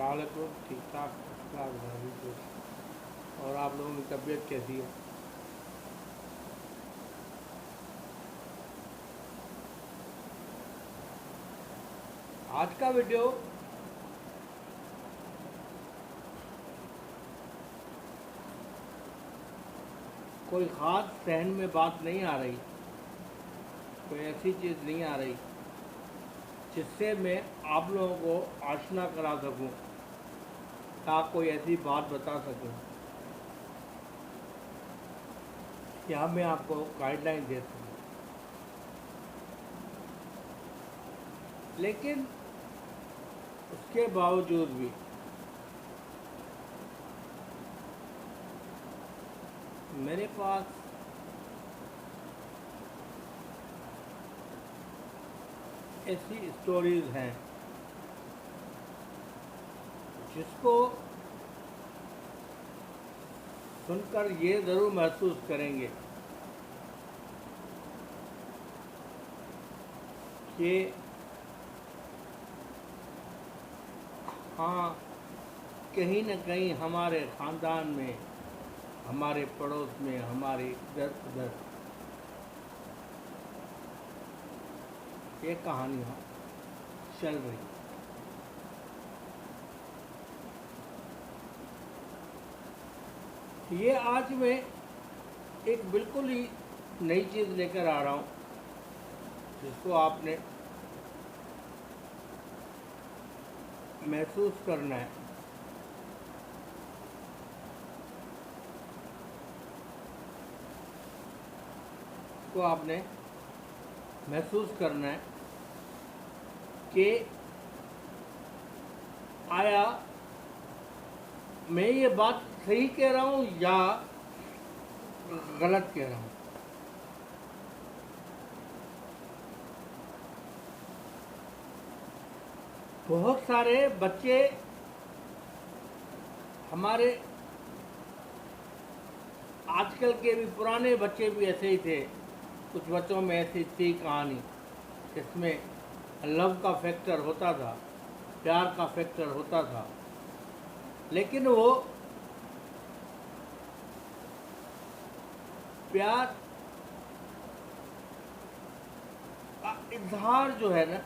वालेकुम। ठीक ठाक, फर्स्ट क्लास है अभी तो। और आप लोगों की तबीयत कैसी है? आज का वीडियो कोई ख़ास सहन में बात नहीं आ रही, कोई ऐसी चीज़ नहीं आ रही जिससे मैं आप लोगों को आशना करा सकूं, या कोई ऐसी बात बता सकूं, या मैं आपको गाइडलाइन दे सकूं। लेकिन उसके बावजूद भी मेरे पास ऐसी स्टोरीज हैं जिसको सुनकर ये ज़रूर महसूस करेंगे कि हाँ, कहीं न कहीं हमारे ख़ानदान में, हमारे पड़ोस में, हमारे इधर उधर ये कहानियाँ चल रही। ये आज मैं एक बिल्कुल ही नई चीज़ लेकर आ रहा हूँ जिसको आपने महसूस करना है। को आपने महसूस करना है कि आया मैं ये बात सही कह रहा हूँ या गलत कह रहा हूँ। बहुत सारे बच्चे हमारे आजकल के भी, पुराने बच्चे भी ऐसे ही थे। कुछ बच्चों में ऐसी थी कहानी जिसमें लव का फैक्टर होता था, प्यार का फैक्टर होता था, लेकिन वो प्यार का इजहार जो है ना,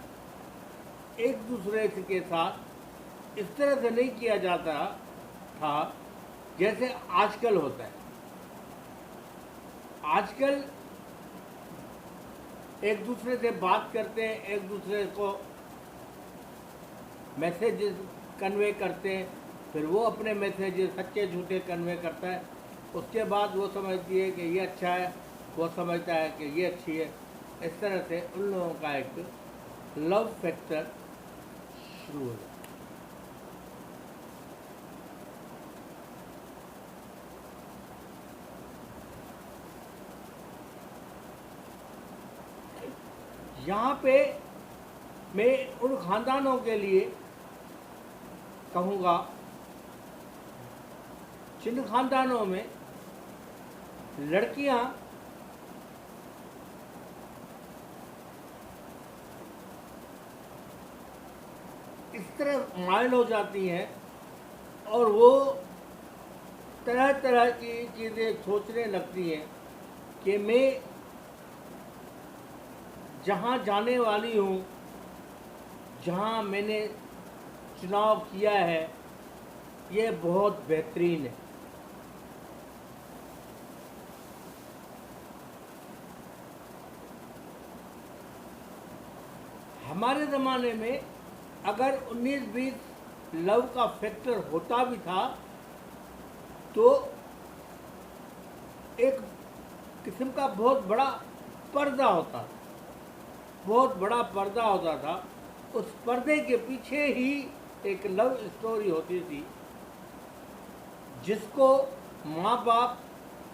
एक दूसरे के साथ इस तरह से नहीं किया जाता था जैसे आजकल होता है। आजकल एक दूसरे से बात करते हैं, एक दूसरे को मैसेजेस कन्वे करते हैं, फिर वो अपने मैसेजेस सच्चे झूठे कन्वे करता है। उसके बाद वो समझती है कि ये अच्छा है, वो समझता है कि ये अच्छी है। इस तरह से उन लोगों का एक लव फैक्टर शुरू हो जाता है। यहाँ पे मैं उन खानदानों के लिए कहूँगा जिन खानदानों में लड़कियाँ इस तरह माइल हो जाती हैं और वो तरह तरह की चीज़ें सोचने लगती हैं कि मैं जहाँ जाने वाली हूँ, जहाँ मैंने चुनाव किया है, ये बहुत बेहतरीन है। हमारे ज़माने में अगर 19-20 लव का फैक्टर होता भी था तो एक किस्म का बहुत बड़ा पर्दा होता था, बहुत बड़ा पर्दा होता था। उस पर्दे के पीछे ही एक लव स्टोरी होती थी जिसको माँ बाप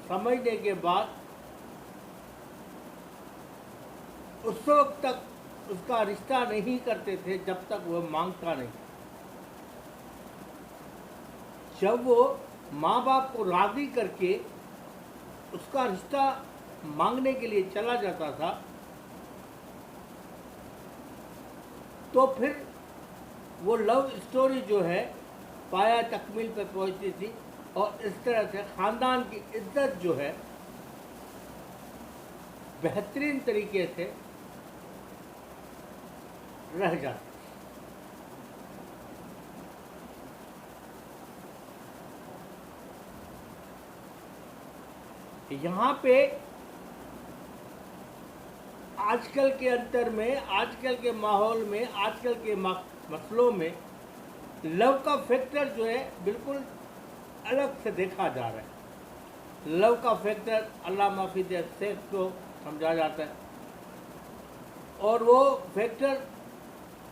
समझने के बाद उस वक्त तक उसका रिश्ता नहीं करते थे जब तक वो मांगता नहीं। जब वो माँ बाप को राज़ी करके उसका रिश्ता मांगने के लिए चला जाता था तो फिर वो लव स्टोरी जो है पाया तकमील पर पहुंचती थी और इस तरह से ख़ानदान की इज्जत जो है बेहतरीन तरीके से रह जाती। यहाँ पे आजकल के अंतर में, आजकल के माहौल में, आजकल के मसलों में लव का फैक्टर जो है बिल्कुल अलग से देखा जा रहा है। लव का फैक्टर अल्लाह माफी दे सेक्स को समझा जाता है और वो फैक्टर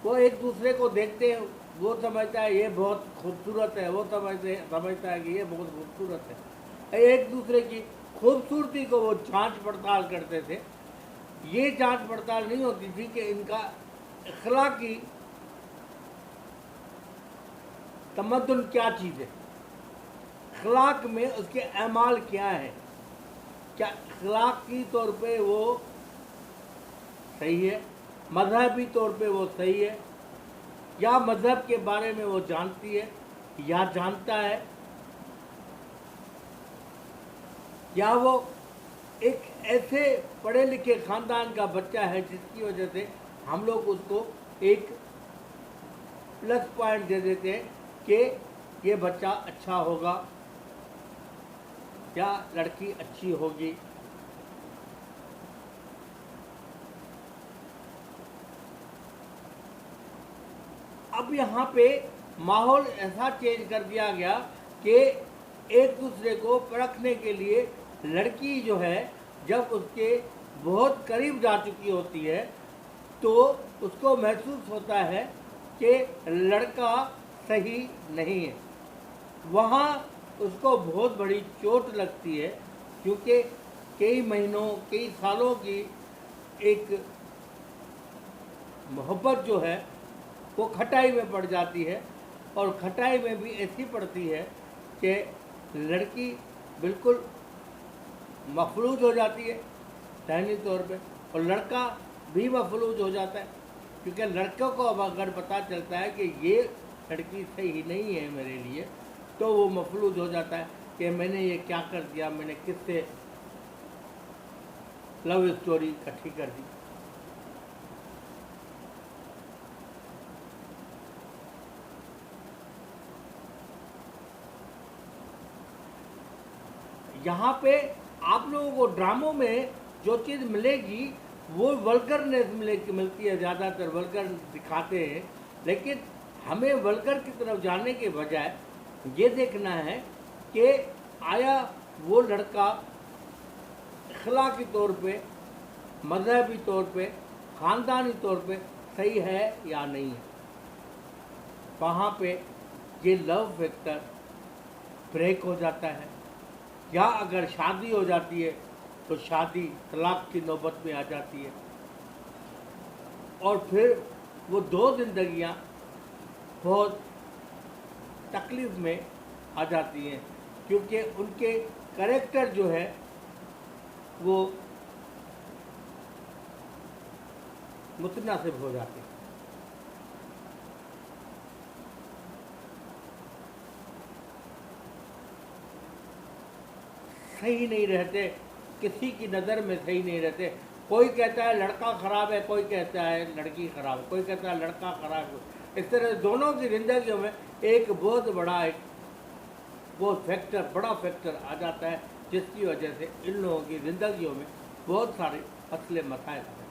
वो एक दूसरे को देखते हैं, वो समझता है ये बहुत खूबसूरत है, वो समझता है कि ये बहुत खूबसूरत है। एक दूसरे की खूबसूरती को वो जांच पड़ताल करते थे। ये जांच पड़ताल नहीं होती थी कि इनका अखलाकी तमद्दुन क्या चीज़ है, अखलाक में उसके अमाल क्या है, क्या अखलाकी तौर पे वो सही है, मजहबी तौर पे वो सही है, या मजहब के बारे में वो जानती है या जानता है, या वो एक ऐसे पढ़े लिखे ख़ानदान का बच्चा है जिसकी वजह से हम लोग उसको एक प्लस पॉइंट दे देते हैं कि ये बच्चा अच्छा होगा या लड़की अच्छी होगी। अब यहाँ पे माहौल ऐसा चेंज कर दिया गया कि एक दूसरे को परखने के लिए लड़की जो है जब उसके बहुत करीब जा चुकी होती है तो उसको महसूस होता है कि लड़का सही नहीं है। वहाँ उसको बहुत बड़ी चोट लगती है क्योंकि कई महीनों कई सालों की एक मोहब्बत जो है वो खटाई में पड़ जाती है और खटाई में भी ऐसी पड़ती है कि लड़की बिल्कुल मफलूज हो जाती है ज़हनी तौर पे और लड़का भी मफलूज हो जाता है क्योंकि लड़कों को अब अगर पता चलता है कि ये लड़की सही नहीं है मेरे लिए तो वो मफलूज हो जाता है कि मैंने ये क्या कर दिया, मैंने किससे लव स्टोरी इकट्ठी कर दी। यहाँ पे आप लोगों को ड्रामों में जो चीज़ मिलेगी वो वल्गरनेस मिलती है, ज़्यादातर वल्गर दिखाते हैं, लेकिन हमें वल्गर की तरफ जाने के बजाय ये देखना है कि आया वो लड़का अखलाकी तौर पे, मजहबी तौर पे, ख़ानदानी तौर पे सही है या नहीं है। वहाँ पे ये लव फैक्टर ब्रेक हो जाता है या अगर शादी हो जाती है तो शादी तलाक की नौबत में आ जाती है और फिर वो दो जिंदगियां बहुत तकलीफ में आ जाती हैं क्योंकि उनके कैरेक्टर जो है वो मुतनासिब हो जाते हैं। सही नहीं रहते, किसी की नज़र में सही नहीं रहते। कोई कहता है लड़का ख़राब है, कोई कहता है लड़की ख़राब है, कोई कहता है लड़का ख़राब है। इस तरह दोनों की ज़िंदगियों में एक बहुत बड़ा बड़ा फैक्टर आ जाता है जिसकी वजह से इन लोगों की ज़िंदगियों में बहुत सारे मसले मसाइल आते हैं।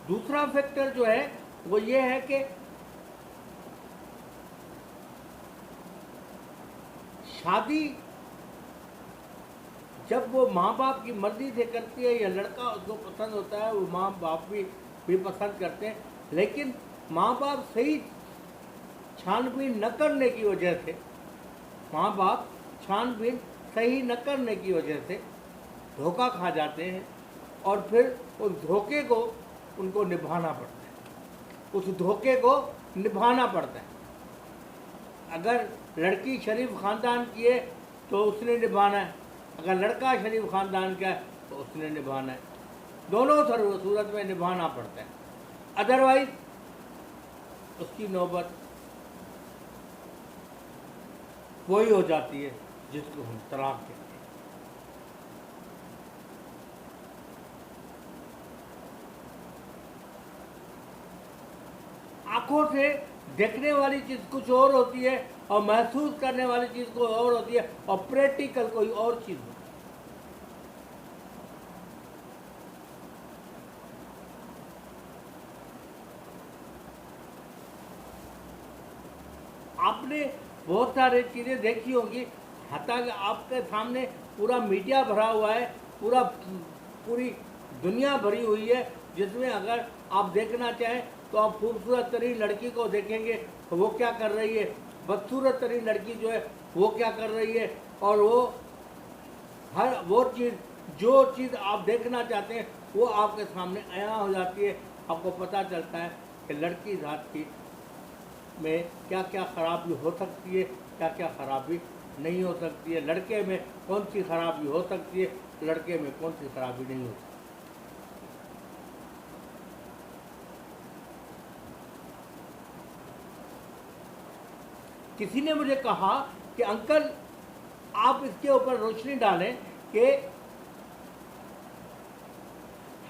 दूसरा फैक्टर जो है वो ये है कि शादी जब वो माँ बाप की मर्जी से करती है या लड़का उसको पसंद होता है, वो माँ बाप भी पसंद करते हैं, लेकिन माँ बाप सही छानबीन न करने की वजह से, माँ बाप छानबीन सही न करने की वजह से धोखा खा जाते हैं और फिर उस धोखे को उनको निभाना पड़ता है, उस धोखे को निभाना पड़ता है। अगर लड़की शरीफ ख़ानदान की है तो उसने निभाना है, अगर लड़का शरीफ ख़ानदान का है तो उसने निभाना है। दोनों सूरत में निभाना पड़ता है, अदरवाइज उसकी नौबत वही हो जाती है जिसको हम तलाक कहते हैं। आंखों से देखने वाली चीज कुछ और होती है और महसूस करने वाली चीज कोई और होती है और प्रैक्टिकल कोई और चीज होती है। आपने बहुत सारी चीजें देखी होंगी, हालांकि आपके सामने पूरा मीडिया भरा हुआ है, पूरी दुनिया भरी हुई है, जिसमें अगर आप देखना चाहें तो आप खूबसूरत तरीन लड़की को देखेंगे तो वो क्या कर रही है, बदसूरत तरीन लड़की जो है वो क्या कर रही है, और वो चीज़ जो चीज़ आप देखना चाहते हैं वो आपके सामने आया हो जाती है। आपको पता चलता है कि लड़की जात की में क्या क्या खराबी हो सकती है, क्या क्या खराबी नहीं हो सकती है, लड़के में कौन सी खराबी हो सकती है, लड़के में कौन सी खराबी नहीं हो सकती। किसी ने मुझे कहा कि अंकल आप इसके ऊपर रोशनी डालें कि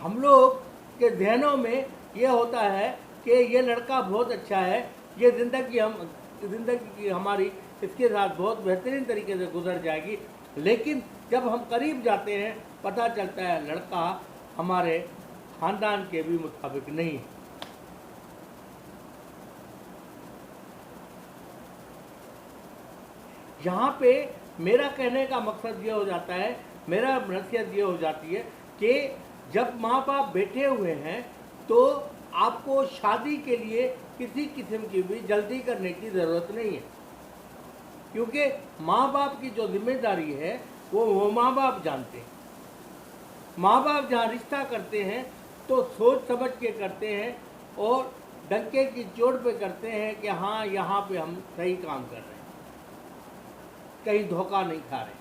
हम लोग के जहनों में ये होता है कि ये लड़का बहुत अच्छा है, ये ज़िंदगी की हमारी इसके साथ बहुत बेहतरीन तरीके से गुजर जाएगी, लेकिन जब हम करीब जाते हैं पता चलता है लड़का हमारे ख़ानदान के भी मुताबिक नहीं है। यहाँ पे मेरा कहने का मकसद ये हो जाता है, मेरा नसीहत ये हो जाती है कि जब माँ बाप बैठे हुए हैं तो आपको शादी के लिए किसी किस्म की भी जल्दी करने की ज़रूरत नहीं है, क्योंकि माँ बाप की जो जिम्मेदारी है वो माँ बाप जानते हैं। माँ बाप जहाँ रिश्ता करते हैं तो सोच समझ के करते हैं और डंके की चोट पे करते हैं कि हाँ यहाँ पे हम सही काम कर रहे हैं, कहीं धोखा नहीं खा रहे।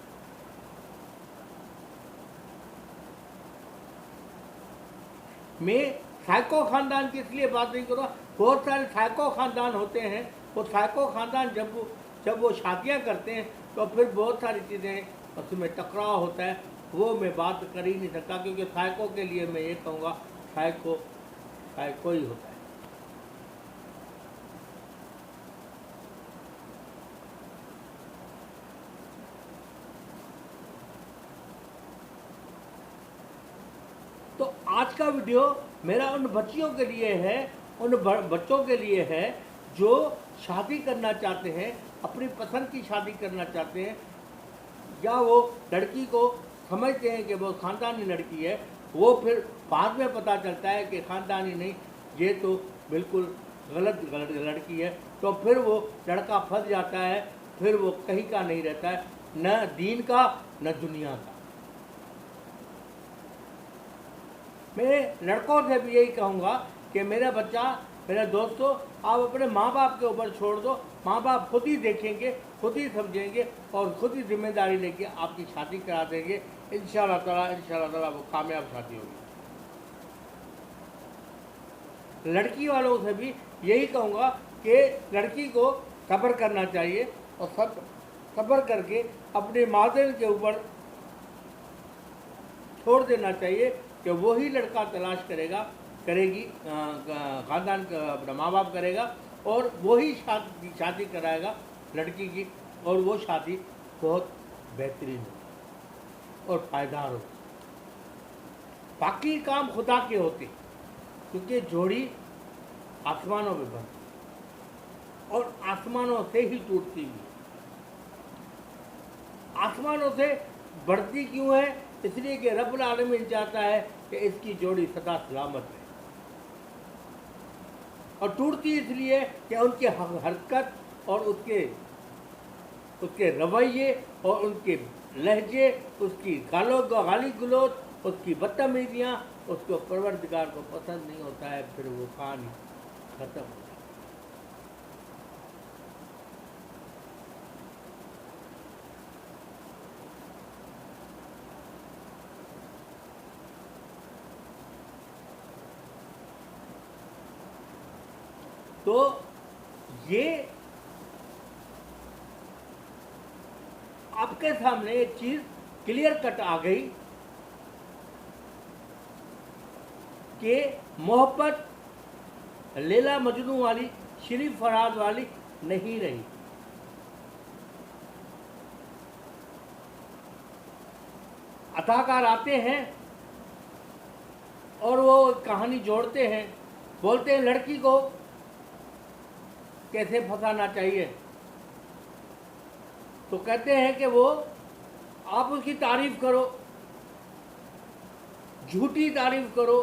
मैं साइको खानदान की इसलिए बात नहीं कर रहा, बहुत सारे साइको खानदान होते हैं, वो साइको खानदान जब वो शादियां करते हैं तो फिर बहुत सारी चीज़ें उसमें टकराव होता है, वो मैं बात कर ही नहीं सकता, क्योंकि साइको के लिए मैं ये कहूँगा साइको ही होता है। तो आज का वीडियो मेरा उन बच्चियों के लिए है, उन बच्चों के लिए है जो शादी करना चाहते हैं, अपनी पसंद की शादी करना चाहते हैं, या वो लड़की को समझते हैं कि वो ख़ानदानी लड़की है, वो फिर बाद में पता चलता है कि ख़ानदानी नहीं, ये तो बिल्कुल गलत लड़की है, तो फिर वो लड़का फंस जाता है, फिर वो कहीं का नहीं रहता है, न दीन का न दुनिया का। मैं लड़कों से भी यही कहूँगा कि मेरे दोस्तों, आप अपने माँ बाप के ऊपर छोड़ दो, माँ बाप खुद ही देखेंगे, खुद ही समझेंगे और खुद ही जिम्मेदारी लेके आपकी शादी करा देंगे। इंशाअल्लाह ताला वो कामयाब शादी होगी। लड़की वालों से भी यही कहूँगा कि लड़की को सब्र करना चाहिए और सब्र करके अपने मादिल के ऊपर छोड़ देना चाहिए कि वही लड़का तलाश करेगी, ख़ानदान का अपना माँ बाप करेगा और वही शादी कराएगा लड़की की, और वो शादी बहुत बेहतरीन हो और पायदार हो। बाकी काम खुदा के होते, क्योंकि जोड़ी आसमानों में बनती और आसमानों से ही टूटती भी। आसमानों से बढ़ती क्यों है? इसलिए कि रब्बुल आलमीन चाहता है कि इसकी जोड़ी सदा सलामत रहे, और टूटती इसलिए कि उनके हरकत और उसके रवैये और उनके लहजे, उसकी गाली गलौज, उसकी बदतमीजियाँ उसको परवरदिगार को पसंद नहीं होता है, फिर वो कहानी खत्म हो जाती है। तो ये आपके सामने एक चीज क्लियर कट आ गई कि मोहब्बत लैला मजनू वाली, श्री फरहाद वाली नहीं रही। अदाकार आते हैं और वो कहानी जोड़ते हैं, बोलते हैं लड़की को कैसे फंसाना चाहिए, तो कहते हैं कि वो आप उसकी तारीफ करो, झूठी तारीफ करो,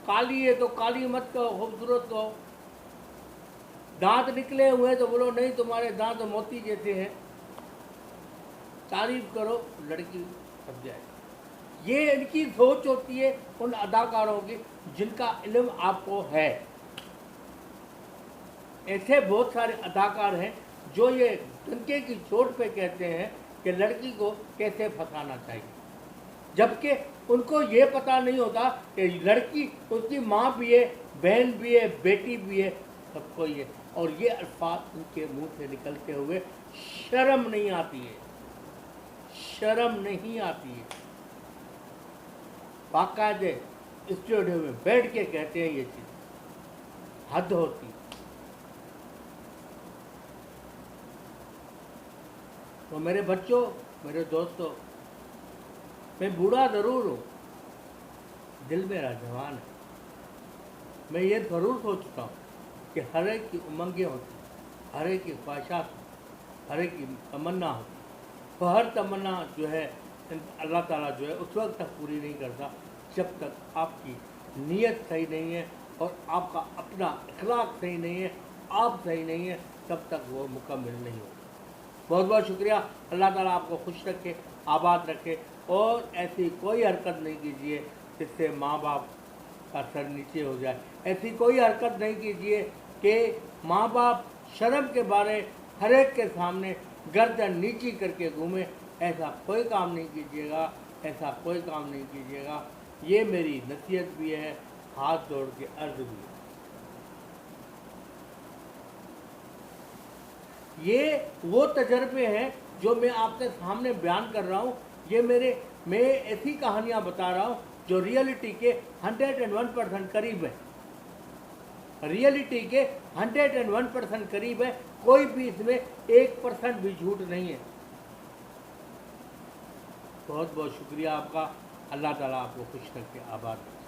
काली है तो काली मत कहो, खूबसूरत कहो, दांत निकले हुए तो बोलो नहीं तुम्हारे दांत मोती जैसे हैं, तारीफ करो, लड़की फंस जाए। ये इनकी सोच होती है उन अदाकारों की जिनका इल्म आपको है। ऐसे बहुत सारे अदाकार हैं जो ये डंके की चोट पे कहते हैं कि लड़की को कैसे फंसाना चाहिए, जबकि उनको ये पता नहीं होता कि लड़की उसकी माँ भी है, बहन भी है, बेटी भी है, सब कोई है। और ये अल्फाज उनके मुंह से निकलते हुए शर्म नहीं आती है, शर्म नहीं आती है। बाकायदे स्टूडियो में बैठ के कहते हैं ये चीज, हद होती है। तो मेरे बच्चों, मेरे दोस्तों, मैं बूढ़ा ज़रूर हूँ, दिल मेरा जवान है। मैं ये ज़रूर सोचता हूँ कि हर एक की उमंगें होती, हर एक की ख्वाहिशात, हर एक की तमन्ना होती, तो हर तमन्ना जो है अल्लाह ताला जो है उस वक्त तक पूरी नहीं करता जब तक आपकी नीयत सही नहीं है और आपका अपना अखलाक सही नहीं है, आप सही नहीं है, तब तक वो मुकम्मल नहीं होता। बहुत बहुत शुक्रिया। अल्लाह ताला आपको खुश रखे, आबाद रखे, और ऐसी कोई हरकत नहीं कीजिए जिससे माँ बाप का सर नीचे हो जाए। ऐसी कोई हरकत नहीं कीजिए कि माँ बाप शर्म के बारे हर एक के सामने गर्दन नीची करके घूमे। ऐसा कोई काम नहीं कीजिएगा, ऐसा कोई काम नहीं कीजिएगा। ये मेरी नसीहत भी है, हाथ जोड़ के अर्ज भी है। ये वो तजर्बे हैं जो मैं आपके सामने बयान कर रहा हूँ। ये मैं ऐसी कहानियाँ बता रहा हूँ जो रियलिटी के 101% करीब है, रियलिटी के 101% करीब है। कोई भी इसमें 1% भी झूठ नहीं है। बहुत बहुत शुक्रिया आपका। अल्लाह ताला आपको खुश रखे, आबाद रखे।